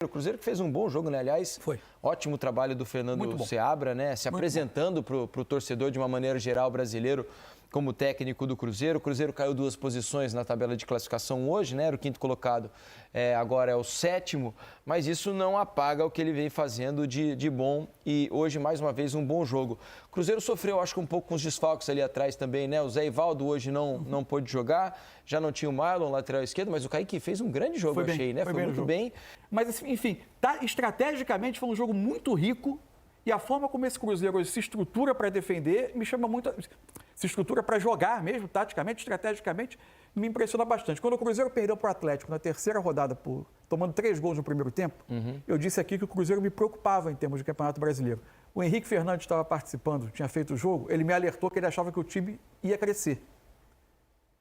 O Cruzeiro que fez um bom jogo, né? Aliás, foi ótimo trabalho do Fernando Seabra, né? Se apresentando para o torcedor de uma maneira geral brasileiro como técnico do Cruzeiro. O Cruzeiro caiu 2 posições na tabela de classificação hoje, né? Era o 5º colocado, agora é o 7º, mas isso não apaga o que ele vem fazendo de bom e hoje, mais uma vez, um bom jogo. O Cruzeiro sofreu, acho que um pouco com os desfalques ali atrás também, né? O Zé Ivaldo hoje não pôde jogar, já não tinha o Marlon, lateral esquerdo, mas o Kaique fez um grande jogo, eu achei, né? Foi muito bem. Mas, enfim, estrategicamente foi um jogo muito rico e a forma como esse Cruzeiro hoje se estrutura para defender me chama muito... Se estrutura para jogar mesmo, taticamente, estrategicamente, me impressiona bastante. Quando o Cruzeiro perdeu para o Atlético na terceira rodada, tomando 3 gols no primeiro tempo, eu disse aqui que o Cruzeiro me preocupava em termos de Campeonato Brasileiro. O Henrique Fernandes estava participando, tinha feito o jogo, ele me alertou que ele achava que o time ia crescer.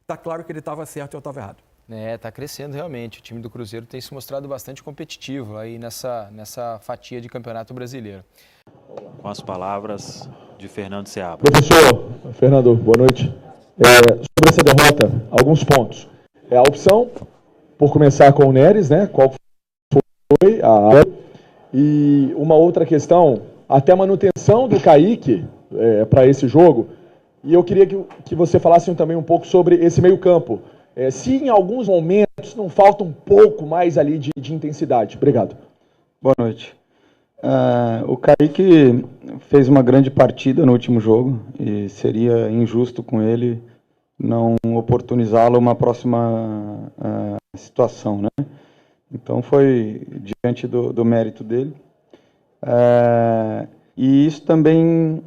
Está claro que ele estava certo e eu estava errado. Está crescendo realmente. O time do Cruzeiro tem se mostrado bastante competitivo aí nessa fatia de Campeonato Brasileiro. Com as palavras de Fernando Seabra. Professor Fernando, boa noite. Sobre essa derrota, alguns pontos. A opção, por começar com o Neres, né? Qual foi a... E uma outra questão, até a manutenção do Kaique para esse jogo. E eu queria que você falasse também um pouco sobre esse meio-campo. Se em alguns momentos não falta um pouco mais ali de intensidade. Obrigado. Boa noite. O Kaique fez uma grande partida no último jogo e seria injusto com ele não oportunizá-lo uma próxima situação, né? Então foi diante do mérito dele. E isso também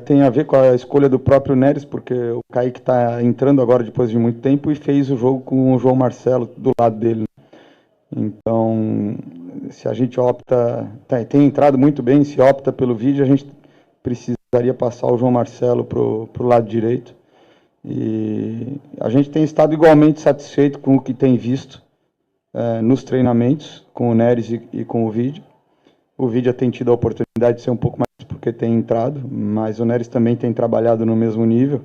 tem a ver com a escolha do próprio Neres, porque o Kaique está entrando agora depois de muito tempo e fez o jogo com o João Marcelo do lado dele. Então, se a gente opta, tem entrado muito bem, se opta pelo vídeo, a gente precisaria passar o João Marcelo para o lado direito. E a gente tem estado igualmente satisfeito com o que tem visto nos treinamentos, com o Neres e com o vídeo. O Vidia tem tido a oportunidade de ser um pouco mais porque tem entrado, mas o Neres também tem trabalhado no mesmo nível.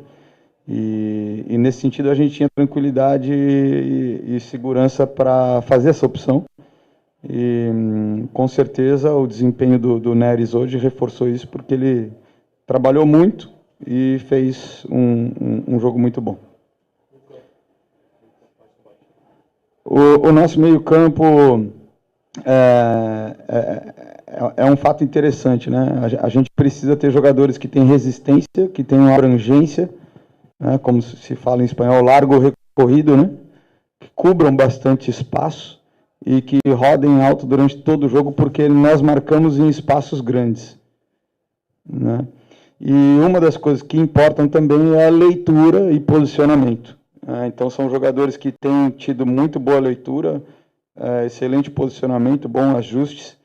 E nesse sentido a gente tinha tranquilidade e segurança para fazer essa opção. E com certeza o desempenho do Neres hoje reforçou isso, porque ele trabalhou muito e fez um jogo muito bom. O nosso meio-campo é um fato interessante, né? A gente precisa ter jogadores que têm resistência, que tenham abrangência, né? Como se fala em espanhol, largo recorrido, né? Que cubram bastante espaço e que rodem alto durante todo o jogo, porque nós marcamos em espaços grandes, né? E uma das coisas que importam também é a leitura e posicionamento. Então são jogadores que têm tido muito boa leitura, excelente posicionamento, bons ajustes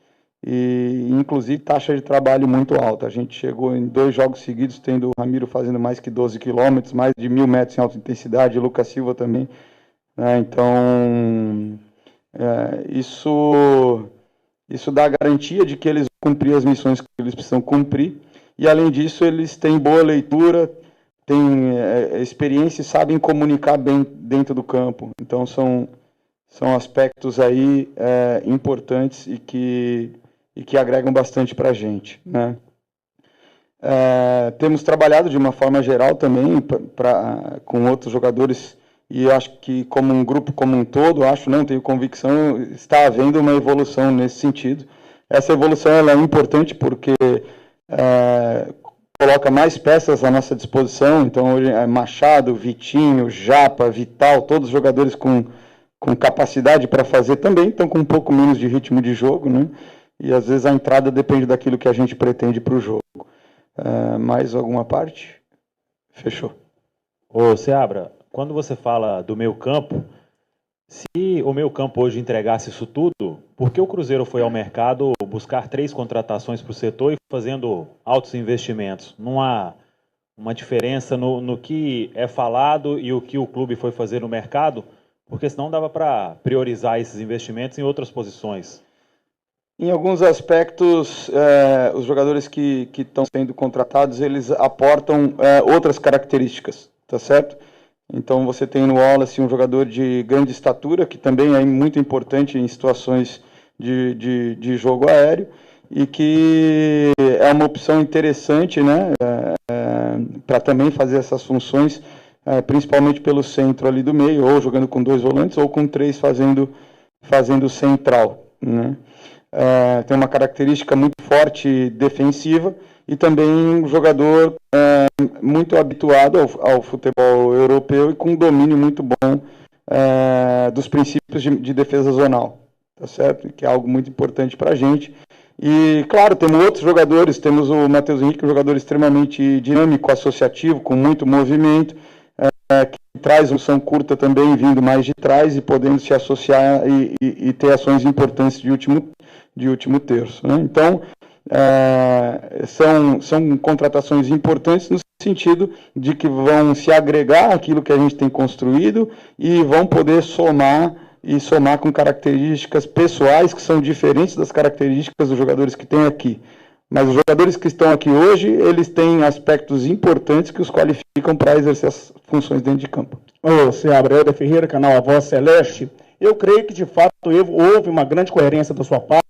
e inclusive taxa de trabalho muito alta. A gente chegou em 2 jogos seguidos tendo o Ramiro fazendo mais que 12 quilômetros, mais de 1.000 metros em alta intensidade, o Lucas Silva também. Então isso dá a garantia de que eles vão cumprir as missões que eles precisam cumprir e além disso eles têm boa leitura, têm experiência e sabem comunicar bem dentro do campo. Então são aspectos aí importantes e que agregam bastante para a gente, né? Temos trabalhado de uma forma geral também com outros jogadores e acho que como um grupo como um todo, não tenho convicção, está havendo uma evolução nesse sentido. Essa evolução ela é importante porque coloca mais peças à nossa disposição, então hoje Machado, Vitinho, Japa, Vital, todos os jogadores com capacidade para fazer também, estão com um pouco menos de ritmo de jogo, né? E às vezes a entrada depende daquilo que a gente pretende para o jogo. Mais alguma parte? Fechou. Ô Seabra, quando você fala do meio campo, se o meio campo hoje entregasse isso tudo, por que o Cruzeiro foi ao mercado buscar 3 contratações para o setor e fazendo altos investimentos? Não há uma diferença no que é falado e o que o clube foi fazer no mercado? Porque senão dava para priorizar esses investimentos em outras posições. Em alguns aspectos, os jogadores que estão sendo contratados, eles aportam outras características, tá certo? Então você tem no Wallace um jogador de grande estatura, que também é muito importante em situações de jogo aéreo, e que é uma opção interessante, né, para também fazer essas funções, principalmente pelo centro ali do meio, ou jogando com 2 volantes, ou com 3 fazendo central, né. Tem uma característica muito forte defensiva, e também um jogador muito habituado ao futebol europeu e com um domínio muito bom dos princípios de defesa zonal, tá certo? Que é algo muito importante para a gente. E, claro, temos outros jogadores, temos o Matheus Henrique, um jogador extremamente dinâmico, associativo, com muito movimento, que traz uma função curta também, vindo mais de trás e podendo se associar e ter ações importantes de último terço, né? Então, são contratações importantes no sentido de que vão se agregar àquilo que a gente tem construído e vão poder somar com características pessoais que são diferentes das características dos jogadores que tem aqui. Mas os jogadores que estão aqui hoje, eles têm aspectos importantes que os qualificam para exercer as funções dentro de campo. Ô, Seabra, Helder Ferreira, canal A Voz Celeste. Eu creio que, de fato, houve uma grande coerência da sua parte,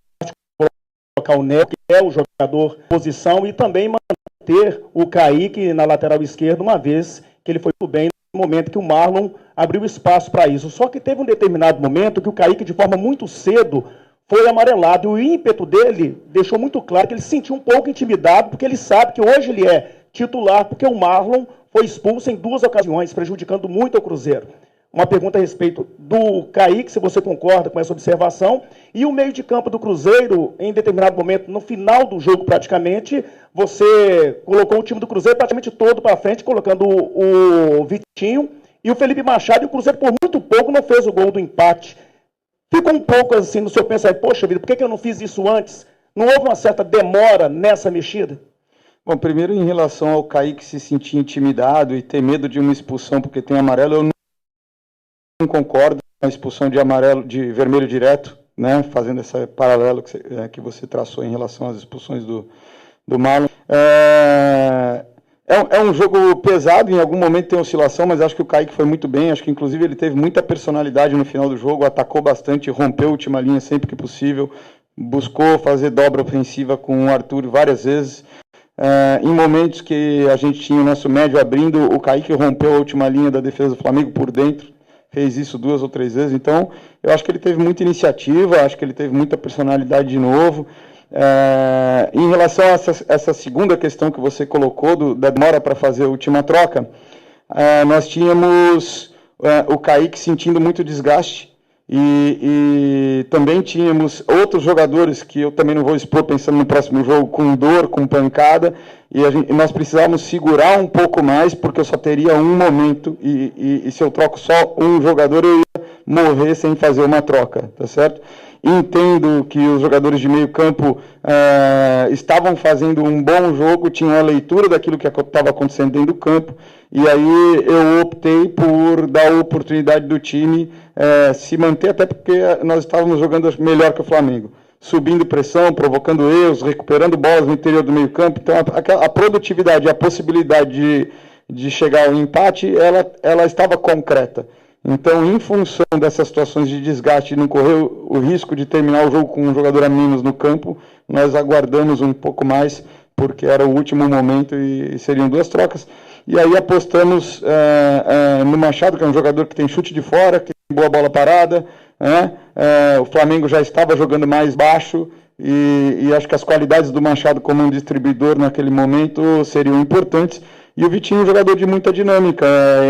colocar o Neto, que é o jogador de posição, e também manter o Kaique na lateral esquerda, uma vez que ele foi muito bem no momento que o Marlon abriu espaço para isso. Só que teve um determinado momento que o Kaique, de forma muito cedo, foi amarelado, e o ímpeto dele deixou muito claro que ele se sentiu um pouco intimidado, porque ele sabe que hoje ele é titular, porque o Marlon foi expulso em 2 ocasiões, prejudicando muito o Cruzeiro. Uma pergunta a respeito do Kaique, se você concorda com essa observação, e o meio de campo do Cruzeiro, em determinado momento, no final do jogo praticamente, você colocou o time do Cruzeiro praticamente todo para frente, colocando o Vitinho e o Felipe Machado, e o Cruzeiro por muito pouco não fez o gol do empate. Ficou um pouco assim no seu pensamento, poxa vida, por que eu não fiz isso antes? Não houve uma certa demora nessa mexida? Bom, primeiro em relação ao Kaique se sentir intimidado e ter medo de uma expulsão porque tem amarelo, eu não concordo com a expulsão de vermelho direto, né, fazendo esse paralelo que você traçou em relação às expulsões do Marlon. É um jogo pesado, em algum momento tem oscilação, mas acho que o Kaique foi muito bem, acho que inclusive ele teve muita personalidade no final do jogo, atacou bastante, rompeu a última linha sempre que possível, buscou fazer dobra ofensiva com o Arthur várias vezes. Em momentos que a gente tinha o nosso médio abrindo, o Kaique rompeu a última linha da defesa do Flamengo por dentro, fez isso 2 ou 3 vezes, então eu acho que ele teve muita iniciativa, acho que ele teve muita personalidade de novo. Em relação a essa segunda questão que você colocou, da demora para fazer a última troca, nós tínhamos o Kaique sentindo muito desgaste e também tínhamos outros jogadores que eu também não vou expor pensando no próximo jogo, com dor, com pancada, e nós precisávamos segurar um pouco mais, porque eu só teria um momento e se eu troco só um jogador eu ia morrer sem fazer uma troca, tá certo? Entendo que os jogadores de meio campo estavam fazendo um bom jogo, tinham a leitura daquilo que estava acontecendo dentro do campo, e aí eu optei por dar a oportunidade do time se manter, até porque nós estávamos jogando melhor que o Flamengo, subindo pressão, provocando erros, recuperando bolas no interior do meio campo, então a produtividade, a possibilidade de chegar ao empate, ela estava concreta. Então, em função dessas situações de desgaste e não correr o risco de terminar o jogo com um jogador a menos no campo, nós aguardamos um pouco mais, porque era o último momento e seriam 2 trocas. E aí apostamos no Machado, que é um jogador que tem chute de fora, que tem boa bola parada, né? O Flamengo já estava jogando mais baixo e acho que as qualidades do Machado como um distribuidor naquele momento seriam importantes. E o Vitinho é um jogador de muita dinâmica,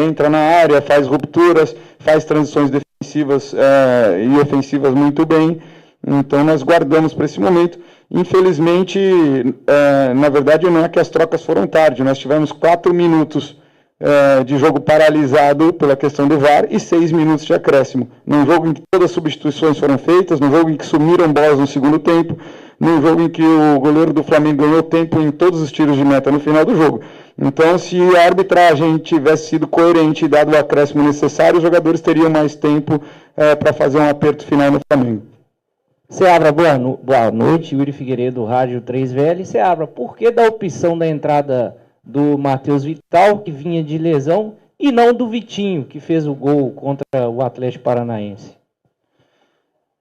entra na área, faz rupturas, faz transições defensivas e ofensivas muito bem. Então nós guardamos para esse momento. Infelizmente, na verdade não é que as trocas foram tarde, nós tivemos 4 minutos de jogo paralisado pela questão do VAR e 6 minutos de acréscimo. Num jogo em que todas as substituições foram feitas, num jogo em que sumiram bolas no segundo tempo, num jogo em que o goleiro do Flamengo ganhou tempo em todos os tiros de meta no final do jogo. Então, se a arbitragem tivesse sido coerente e dado o acréscimo necessário, os jogadores teriam mais tempo para fazer um aperto final no Flamengo. Seabra, boa noite. Yuri Figueiredo, Rádio 3VL. Seabra, por que da opção da entrada do Matheus Vital, que vinha de lesão, e não do Vitinho, que fez o gol contra o Atlético Paranaense?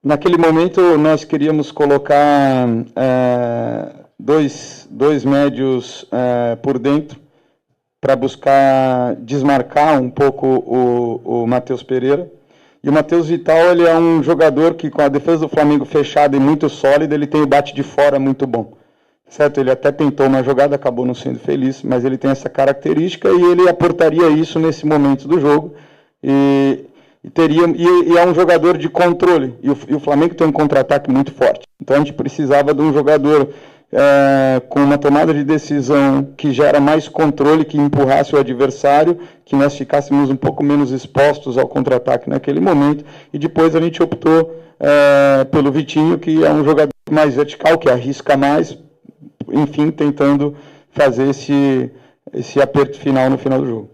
Naquele momento, nós queríamos colocar dois médios por dentro para buscar desmarcar um pouco o Matheus Pereira. E o Matheus Vital, ele é um jogador que, com a defesa do Flamengo fechada e muito sólida, ele tem o bate de fora muito bom. Certo? Ele até tentou uma jogada, acabou não sendo feliz, mas ele tem essa característica e ele aportaria isso nesse momento do jogo. E é um jogador de controle. E o Flamengo tem um contra-ataque muito forte. Então a gente precisava de um jogador com uma tomada de decisão que gera mais controle, que empurrasse o adversário, que nós ficássemos um pouco menos expostos ao contra-ataque naquele momento. E depois a gente optou pelo Vitinho, que é um jogador mais vertical, que arrisca mais, enfim, tentando fazer esse aperto final no final do jogo.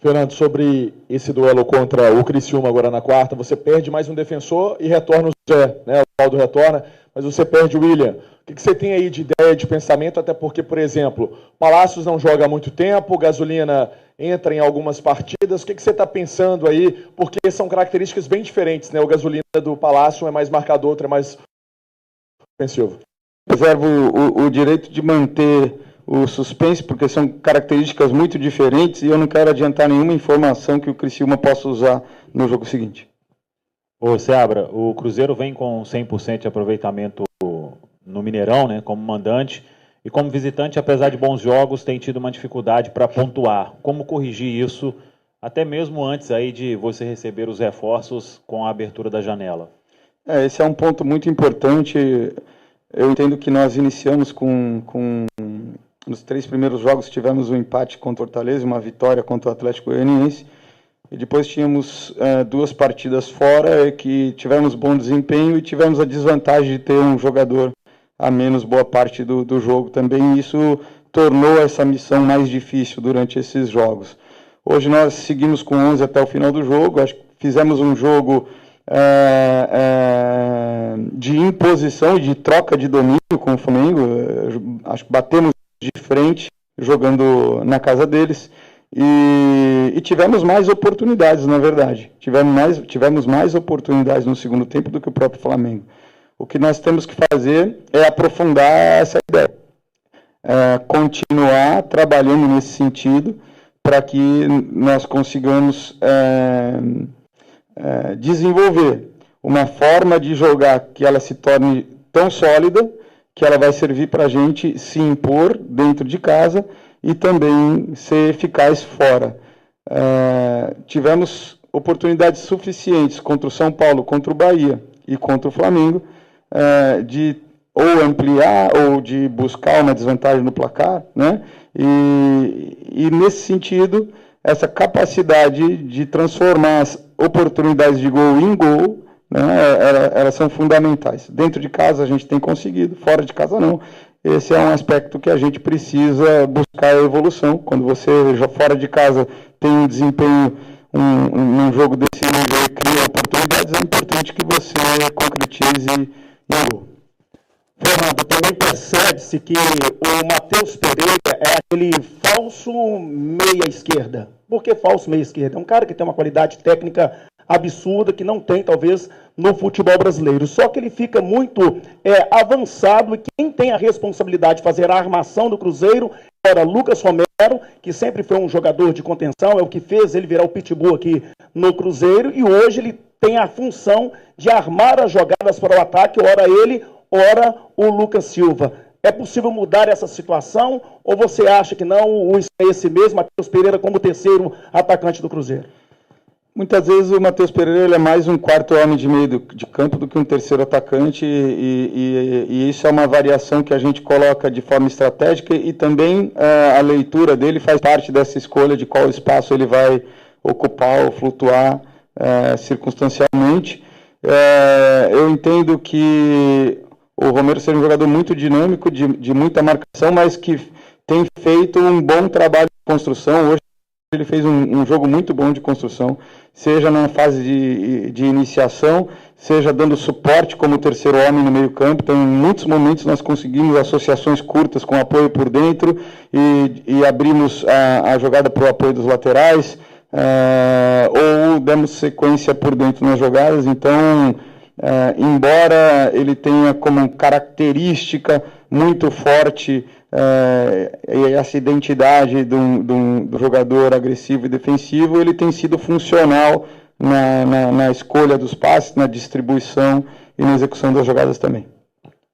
Fernando, sobre esse duelo contra o Criciúma agora na quarta, você perde mais um defensor e retorna o Zé, né? O Paulo retorna, mas você perde o William. O que você tem aí de ideia, de pensamento? Até porque, por exemplo, Palácios não joga há muito tempo, Gasolina entra em algumas partidas. O que você está pensando aí? Porque são características bem diferentes, né? O Gasolina do Palácio é mais marcador, outro é mais ofensivo. Reservo o direito de manter o suspense, porque são características muito diferentes e eu não quero adiantar nenhuma informação que o Criciúma possa usar no jogo seguinte. Ô, Seabra, o Cruzeiro vem com 100% de aproveitamento no Mineirão, né, como mandante, e como visitante, apesar de bons jogos, tem tido uma dificuldade para pontuar. Como corrigir isso, até mesmo antes aí de você receber os reforços com a abertura da janela? Esse é um ponto muito importante. Eu entendo que nós iniciamos nos 3 primeiros jogos tivemos um empate contra o Fortaleza, uma vitória contra o Atlético Goianiense, e depois tínhamos 2 partidas fora que tivemos bom desempenho e tivemos a desvantagem de ter um jogador a menos boa parte do jogo também, e isso tornou essa missão mais difícil durante esses jogos. Hoje nós seguimos com 11 até o final do jogo, acho que fizemos um jogo de imposição e de troca de domínio com o Flamengo, acho que batemos de frente, jogando na casa deles, e tivemos mais oportunidades, na verdade. Tivemos mais oportunidades no segundo tempo do que o próprio Flamengo. O que nós temos que fazer é aprofundar essa ideia, continuar trabalhando nesse sentido, para que nós consigamos desenvolver uma forma de jogar que ela se torne tão sólida que ela vai servir para a gente se impor dentro de casa e também ser eficaz fora. Tivemos oportunidades suficientes contra o São Paulo, contra o Bahia e contra o Flamengo, de ou ampliar ou de buscar uma desvantagem no placar, né? E nesse sentido, essa capacidade de transformar as oportunidades de gol em gol, né, elas são fundamentais. Dentro de casa a gente tem conseguido, fora de casa não. Esse é um aspecto que a gente precisa buscar a evolução. Quando você fora de casa tem um desempenho, um jogo desse nível e cria oportunidades, é importante que você concretize em gol. Fernando, também percebe-se que o Matheus Pereira é aquele falso meia-esquerda. Por que falso meia-esquerda? É um cara que tem uma qualidade técnica absurda, que não tem, talvez, no futebol brasileiro. Só que ele fica muito avançado, e quem tem a responsabilidade de fazer a armação do Cruzeiro era Lucas Romero, que sempre foi um jogador de contenção, é o que fez ele virar o pitbull aqui no Cruzeiro, e hoje ele tem a função de armar as jogadas para o ataque, ora ele, ora o Lucas Silva. É possível mudar essa situação, ou você acha que não, esse mesmo Matheus Pereira como terceiro atacante do Cruzeiro? Muitas vezes o Matheus Pereira ele é mais um quarto homem de meio de campo do que um terceiro atacante, e isso é uma variação que a gente coloca de forma estratégica, e também a leitura dele faz parte dessa escolha de qual espaço ele vai ocupar ou flutuar circunstancialmente. Eu entendo que o Romero seja um jogador muito dinâmico, de muita marcação, mas que tem feito um bom trabalho de construção. Hoje ele fez um jogo muito bom de construção, seja na fase de iniciação, seja dando suporte como terceiro homem no meio campo. Então, em muitos momentos nós conseguimos associações curtas com apoio por dentro e abrimos a jogada para o apoio dos laterais. ou demos sequência por dentro nas jogadas. Então, embora ele tenha como característica muito forte essa identidade do jogador agressivo e defensivo, ele tem sido funcional na escolha dos passes, na distribuição e na execução das jogadas também.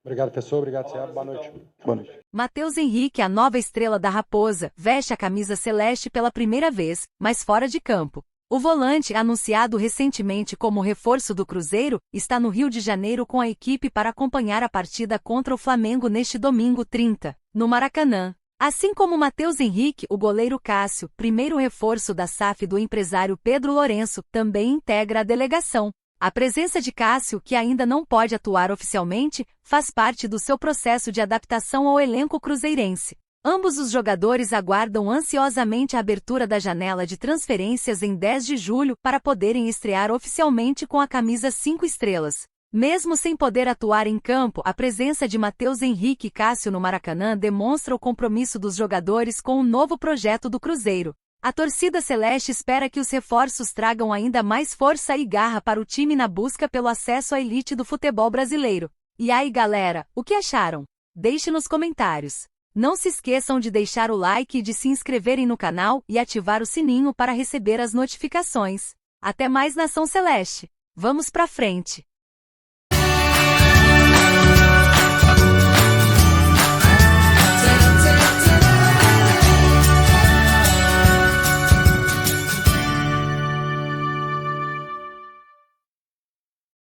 Obrigado, professor. Obrigado, Seabra. Boa noite. Boa noite. Matheus Henrique, a nova estrela da Raposa, veste a camisa celeste pela primeira vez, mas fora de campo. O volante, anunciado recentemente como reforço do Cruzeiro, está no Rio de Janeiro com a equipe para acompanhar a partida contra o Flamengo neste domingo 30, no Maracanã. Assim como Matheus Henrique, o goleiro Cássio, primeiro reforço da SAF do empresário Pedro Lourenço, também integra a delegação. A presença de Cássio, que ainda não pode atuar oficialmente, faz parte do seu processo de adaptação ao elenco cruzeirense. Ambos os jogadores aguardam ansiosamente a abertura da janela de transferências em 10 de julho para poderem estrear oficialmente com a camisa 5 estrelas. Mesmo sem poder atuar em campo, a presença de Matheus Henrique e Cássio no Maracanã demonstra o compromisso dos jogadores com o novo projeto do Cruzeiro. A torcida celeste espera que os reforços tragam ainda mais força e garra para o time na busca pelo acesso à elite do futebol brasileiro. E aí, galera, o que acharam? Deixe nos comentários. Não se esqueçam de deixar o like e de se inscreverem no canal e ativar o sininho para receber as notificações. Até mais, Nação Celeste! Vamos pra frente!